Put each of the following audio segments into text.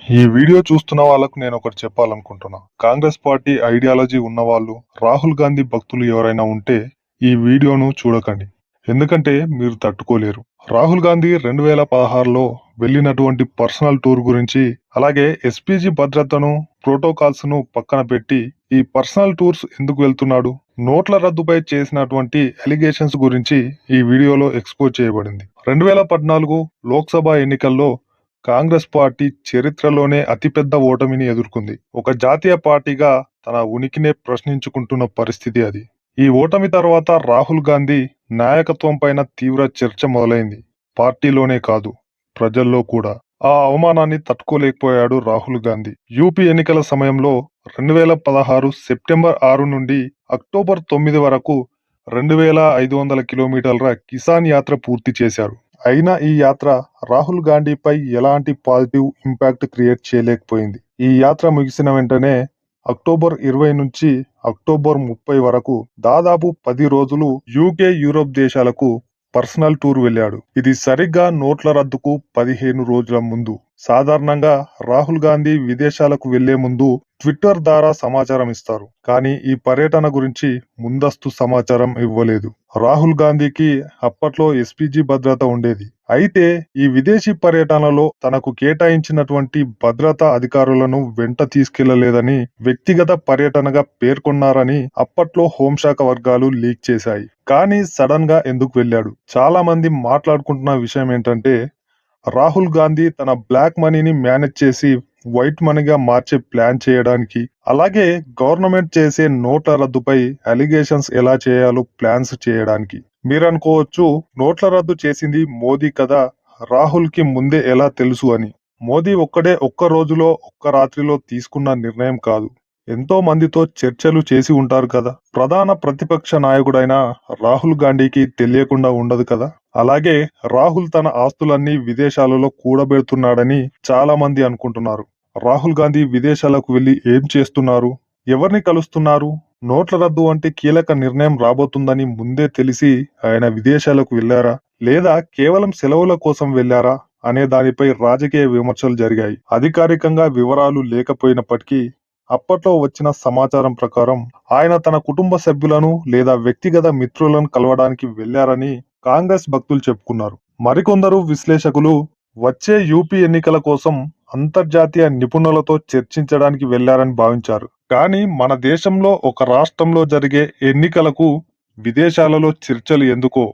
ఈ వీడియో చూస్తున్న వాళ్ళకు నేను ఒకటి చెప్పాలనుకుంటున్నా. కాంగ్రెస్ పార్టీ ఐడియాలజీ ఉన్నవాళ్ళు, రాహుల్ గాంధీ భక్తులు ఎవరైనా ఉంటే ఈ వీడియోను చూడకండి. ఎందుకంటే మీరు తట్టుకోలేరు. రాహుల్ గాంధీ 2016లో వెళ్ళినటువంటి పర్సనల్ టూర్ గురించి, అలాగే ఎస్పీజీ భద్రతను, ప్రోటోకాల్స్ ను పక్కన పెట్టి ఈ పర్సనల్ టూర్స్ ఎందుకు వెళ్తున్నాడు, నోట్ల రద్దుపై చేసినటువంటి అలిగేషన్స్ గురించి ఈ వీడియోలో ఎక్స్పోజ్ చేయబడింది. 2014 లోక్సభ ఎన్నికల్లో కాంగ్రెస్ పార్టీ చరిత్రలోనే అతిపెద్ద ఓటమిని ఎదుర్కొంది. ఒక జాతీయ పార్టీగా తన ఉనికినే ప్రశ్నించుకుంటున్న పరిస్థితి అది. ఈ ఓటమి తర్వాత రాహుల్ గాంధీ నాయకత్వం పైన తీవ్ర చర్చ మొదలైంది. పార్టీలోనే కాదు, ప్రజల్లో కూడా. ఆ అవమానాన్ని తట్టుకోలేకపోయాడు రాహుల్ గాంధీ. యూపీ ఎన్నికల సమయంలో 2016 సెప్టెంబర్ 6 నుండి అక్టోబర్ 9 వరకు 2500 కిలోమీటర్ల కిసాన్ యాత్ర పూర్తి చేశారు. అయినా ఈ యాత్ర రాహుల్ గాంధీపై ఎలాంటి పాజిటివ్ ఇంపాక్ట్ క్రియేట్ చేయలేకపోయింది. ఈ యాత్ర ముగిసిన వెంటనే అక్టోబర్ 20 నుంచి అక్టోబర్ 30 వరకు దాదాపు 10 రోజులు యూకే, యూరోప్ దేశాలకు పర్సనల్ టూర్ వెళ్ళాడు. ఇది సరిగ్గా నోట్ల రద్దుకు 15 రోజుల ముందు. సాధారణంగా రాహుల్ గాంధీ విదేశాలకు వెళ్లే ముందు ట్విట్టర్ ద్వారా సమాచారం ఇస్తారు. కానీ ఈ పర్యటన గురించి ముందస్తు సమాచారం ఇవ్వలేదు. రాహుల్ గాంధీకి అప్పట్లో ఎస్పీజీ భద్రత ఉండేది. అయితే ఈ విదేశీ పర్యటనలో తనకు కేటాయించినటువంటి భద్రతా అధికారులను వెంట తీసుకెళ్లలేదని వ్యక్తిగత పర్యటనగా పేర్కొన్నారని అప్పట్లో హోంశాఖ వర్గాలు లీక్ చేశాయి. కానీ సడన్ గా ఎందుకు వెళ్ళాడు? చాలా మంది మాట్లాడుకుంటున్న విషయం ఏంటంటే, రాహుల్ గాంధీ తన బ్లాక్ మనీని మేనేజ్ చేసి వైట్ మనీగా మార్చే ప్లాన్ చేయడానికి, అలాగే గవర్నమెంట్ చేసే నోట్ల రద్దుపై అలిగేషన్స్ ఎలా చేయాలో ప్లాన్స్ చేయడానికి. మీరు అనుకోవచ్చు, నోట్ల రద్దు చేసింది మోదీ కదా, రాహుల్ కి ముందే ఎలా తెలుసు అని. మోదీ ఒక్క రోజులో ఒక్క రాత్రిలో తీసుకున్న నిర్ణయం కాదు. ఎంతో మందితో చర్చలు చేసి ఉంటారు కదా. ప్రధాన ప్రతిపక్ష నాయకుడైన రాహుల్ గాంధీకి తెలియకుండా ఉండదు కదా. అలాగే రాహుల్ తన ఆస్తులన్నీ విదేశాలలో కూడబెడుతున్నాడని చాలా మంది అనుకుంటున్నారు. రాహుల్ గాంధీ విదేశాలకు వెళ్లి ఏం చేస్తున్నారు, ఎవరిని కలుస్తున్నారు, నోట్ల రద్దు వంటి కీలక నిర్ణయం రాబోతుందని ముందే తెలిసి ఆయన విదేశాలకు వెళ్లారా, లేదా కేవలం సెలవుల కోసం వెళ్లారా అనే దానిపై రాజకీయ విమర్శలు జరిగాయి. అధికారికంగా వివరాలు లేకపోయినప్పటికీ అప్పట్లో వచ్చిన సమాచారం ప్రకారం ఆయన తన కుటుంబ సభ్యులను లేదా వ్యక్తిగత మిత్రులను కలవడానికి వెళ్లారని కాంగ్రెస్ భక్తులు చెప్పుకున్నారు. మరికొందరు విశ్లేషకులు వచ్చే యూపీ ఎన్నికల కోసం అంతర్జాతీయ నిపుణులతో చర్చించడానికి వెళ్లారని భావించారు. కానీ మన దేశంలో ఒక రాష్ట్రంలో జరిగే ఎన్నికలకు విదేశాలలో చర్చలు ఎందుకో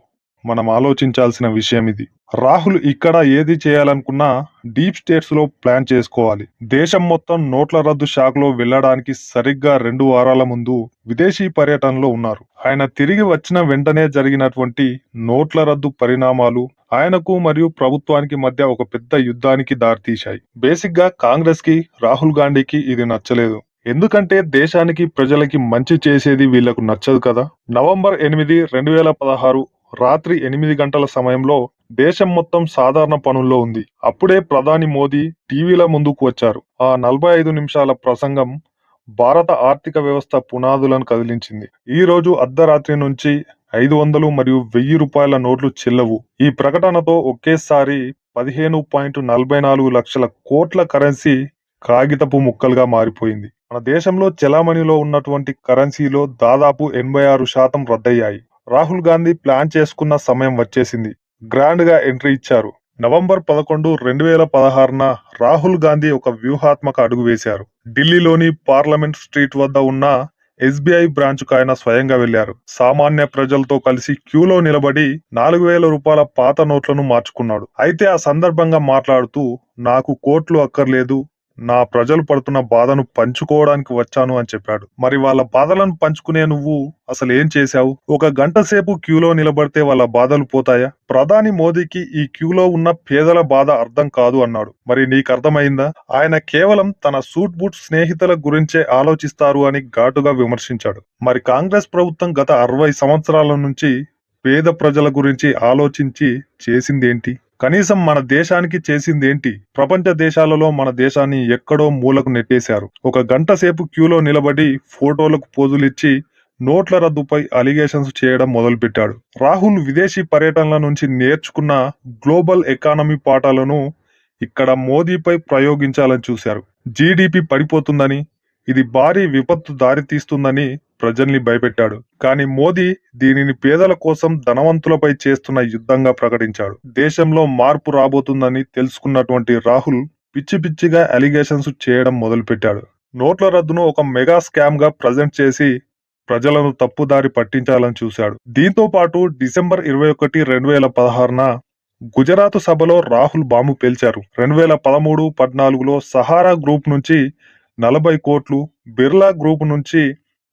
మనం ఆలోచించాల్సిన విషయం ఇది. రాహుల్ ఇక్కడ ఏది చేయాలనుకున్నా డీప్ స్టేట్స్ లో ప్లాన్ చేసుకోవాలి. దేశం మొత్తం నోట్ల రద్దు షాక్ లో వెళ్లడానికి సరిగ్గా 2 వారాల ముందు విదేశీ పర్యటనలో ఉన్నారు. ఆయన తిరిగి వచ్చిన వెంటనే జరిగినటువంటి నోట్ల రద్దు పరిణామాలు ఆయనకు మరియు ప్రభుత్వానికి మధ్య ఒక పెద్ద యుద్ధానికి దారితీశాయి. బేసిక్ గా కాంగ్రెస్ కి, రాహుల్ గాంధీకి ఇది నచ్చలేదు. ఎందుకంటే దేశానికి, ప్రజలకి మంచి చేసేది వీళ్లకు నచ్చదు కదా. నవంబర్ 8, 2016 రాత్రి 8 గంటల సమయంలో దేశం మొత్తం సాధారణ పనుల్లో ఉంది. అప్పుడే ప్రధాని మోదీ టీవీల ముందుకు వచ్చారు. ఆ 45 నిమిషాల ప్రసంగం భారత ఆర్థిక వ్యవస్థ పునాదులను కదిలించింది. ఈ రోజు అర్ధరాత్రి నుంచి 500 మరియు 1000 రూపాయల నోట్లు చెల్లవు. ఈ ప్రకటనతో ఒకేసారి 15.44 లక్షల కోట్ల కరెన్సీ కాగితపు ముక్కలుగా మారిపోయింది. మన దేశంలో చెలామణిలో ఉన్నటువంటి కరెన్సీలో దాదాపు 86% రద్దయ్యాయి. రాహుల్ గాంధీ ప్లాన్ చేసుకున్న సమయం వచ్చేసింది. గ్రాండ్ గా ఎంట్రీ ఇచ్చారు. నవంబర్ 11, 2016న రాహుల్ గాంధీ ఒక వ్యూహాత్మక అడుగు వేశారు. ఢిల్లీలోని పార్లమెంట్ స్ట్రీట్ వద్ద ఉన్న ఎస్బీఐ బ్రాంచ్ కు ఆయన స్వయంగా వెళ్లారు. సామాన్య ప్రజలతో కలిసి క్యూలో నిలబడి 4000 రూపాయల పాత నోట్లను మార్చుకున్నాడు. అయితే ఆ సందర్భంగా మాట్లాడుతూ, నాకు కోట్లు అక్కర్లేదు, నా ప్రజలు పడుతున్న బాధను పంచుకోవడానికి వచ్చాను అని చెప్పాడు. మరి వాళ్ళ బాధలను పంచుకునే నువ్వు అసలు ఏం చేశావు? ఒక గంట సేపు క్యూలో నిలబడితే వాళ్ళ బాధలు పోతాయా? ప్రధాని మోదీకి ఈ క్యూలో ఉన్న పేదల బాధ అర్థం కాదు అన్నాడు. మరి నీకు అర్థమైందా? ఆయన కేవలం తన సూట్ బూట్ స్నేహితుల గురించే ఆలోచిస్తారు అని ఘాటుగా విమర్శించాడు. మరి కాంగ్రెస్ ప్రభుత్వం గత 60 సంవత్సరాల నుంచి పేద ప్రజల గురించి ఆలోచించి చేసిందేంటి? కనీసం మన దేశానికి చేసిందేంటి? ప్రపంచ దేశాలలో మన దేశాన్ని ఎక్కడో మూలకు నెట్టేశారు. ఒక గంట సేపు క్యూలో నిలబడి ఫోటోలకు పోజులిచ్చి నోట్ల రద్దుపై అలిగేషన్స్ చేయడం మొదలుపెట్టాడు. రాహుల్ విదేశీ పర్యటనల నుంచి నేర్చుకున్న గ్లోబల్ ఎకానమీ పాఠాలను ఇక్కడ మోదీపై ప్రయోగించాలని చూశారు. జీడీపీ పడిపోతుందని, ఇది భారీ విపత్తు దారితీస్తుందని ప్రజల్ని భయపెట్టాడు. కానీ మోదీ దీనిని పేదల కోసం ధనవంతులపై చేస్తున్న యుద్ధంగా ప్రకటించాడు. దేశంలో మార్పు రాబోతుందని తెలుసుకున్నటువంటి రాహుల్ పిచ్చి పిచ్చిగా అలిగేషన్స్ చేయడం మొదలుపెట్టాడు. నోట్ల రద్దును ఒక మెగా స్కామ్ గా ప్రజెంట్ చేసి ప్రజలను తప్పుదారి పట్టించాలని చూశాడు. దీంతో పాటు డిసెంబర్ 21, 2016న గుజరాత్ సభలో రాహుల్ బాంబు పేల్చారు. 2013-14లో సహారా గ్రూప్ నుంచి 40 కోట్లు, బిర్లా గ్రూప్ నుంచి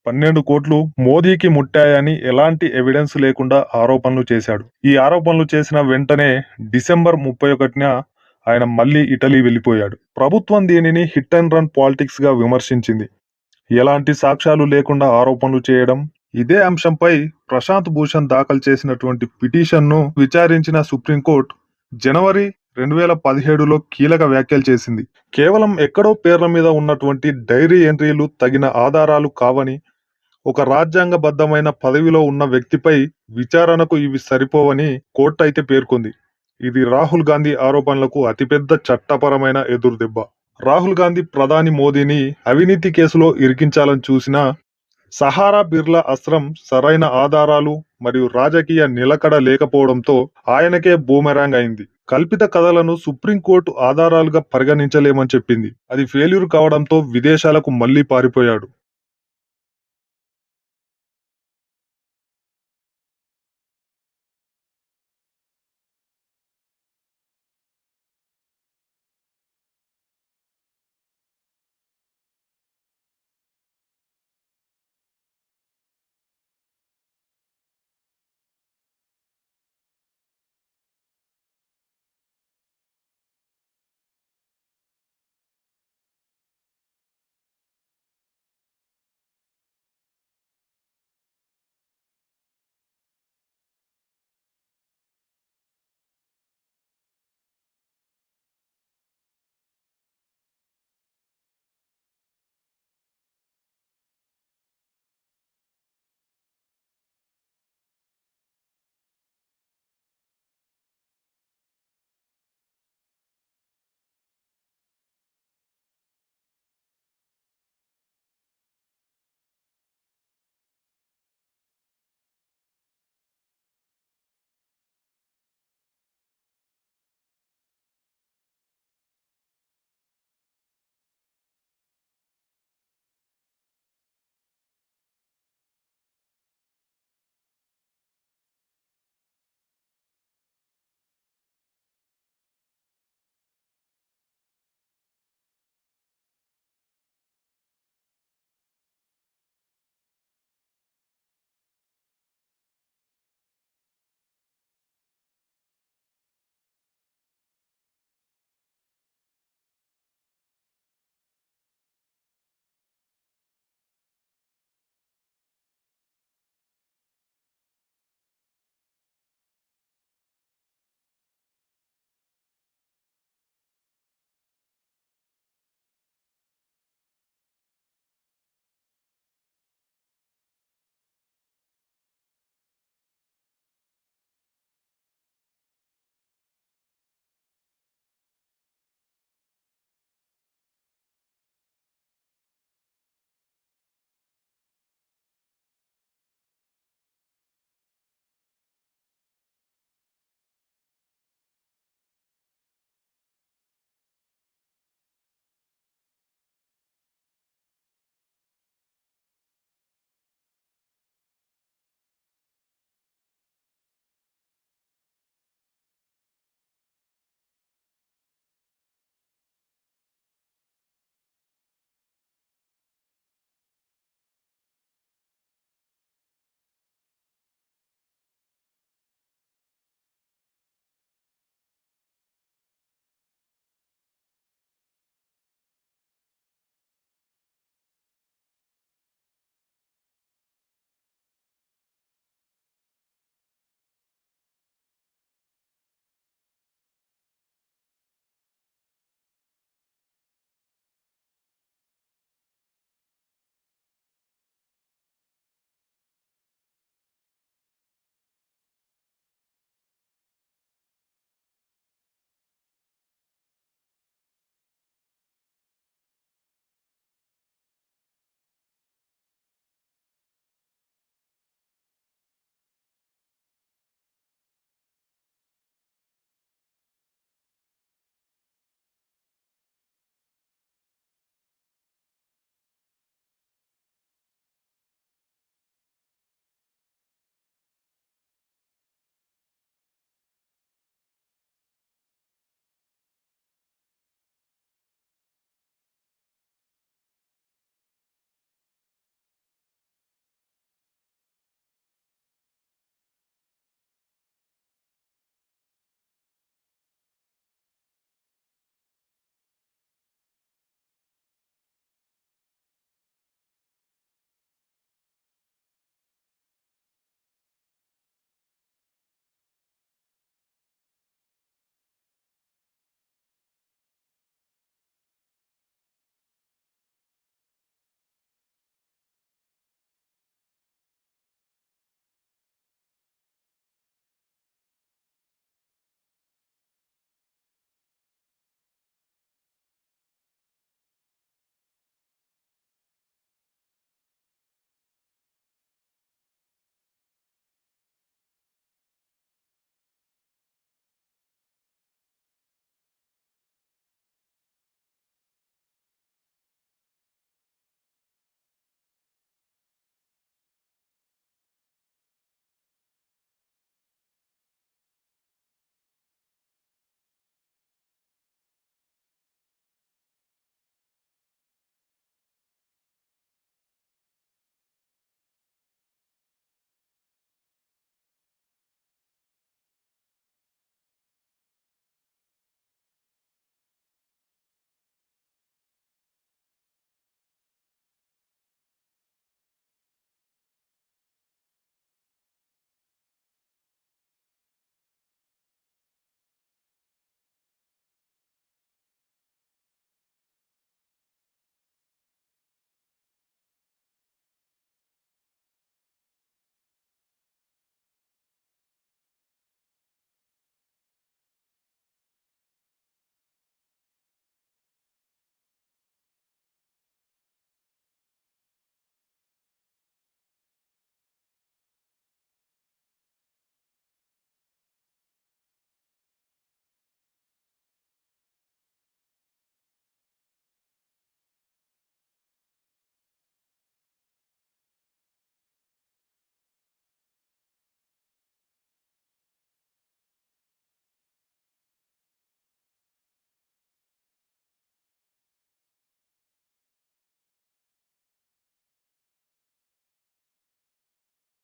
12 కోట్లు మోదీకి ముట్టాయని ఎలాంటి ఎవిడెన్స్ లేకుండా ఆరోపణలు చేశాడు. ఈ ఆరోపణలు చేసిన వెంటనే డిసెంబర్ 31న ఆయన మళ్ళీ ఇటలీ వెళ్లిపోయాడు. ప్రభుత్వం దీనిని హిట్ అండ్ రన్ పాలిటిక్స్ గా విమర్శించింది. ఎలాంటి సాక్ష్యాలు లేకుండా ఆరోపణలు చేయడం. ఇదే అంశంపై ప్రశాంత్ భూషణ్ దాఖలు చేసినటువంటి పిటిషన్ను విచారించిన సుప్రీంకోర్టు జనవరి 2017లో కీలక వ్యాఖ్యలు చేసింది. కేవలం ఎక్కడో పేర్ల మీద ఉన్నటువంటి డైరీ ఎంట్రీలు తగిన ఆధారాలు కావని, ఒక రాజ్యాంగబద్ధమైన పదవిలో ఉన్న వ్యక్తిపై విచారణకు ఇవి సరిపోవని కోర్టు అయితే పేర్కొంది. ఇది రాహుల్ గాంధీ ఆరోపణలకు అతిపెద్ద చట్టపరమైన ఎదురుదెబ్బ. రాహుల్ గాంధీ ప్రధాని మోదీని అవినీతి కేసులో ఇరికించాలని చూసినా సహారా బిర్లా అస్త్రం సరైన ఆధారాలు మరియు రాజకీయ నిలకడ లేకపోవడంతో ఆయనకే బూమెరాంగ్ అయింది. కల్పిత కథలను సుప్రీంకోర్టు ఆధారాలుగా పరిగణించలేమని చెప్పింది. అది ఫెయిల్యూర్ కావడంతో విదేశాలకు మళ్లీ పారిపోయాడు.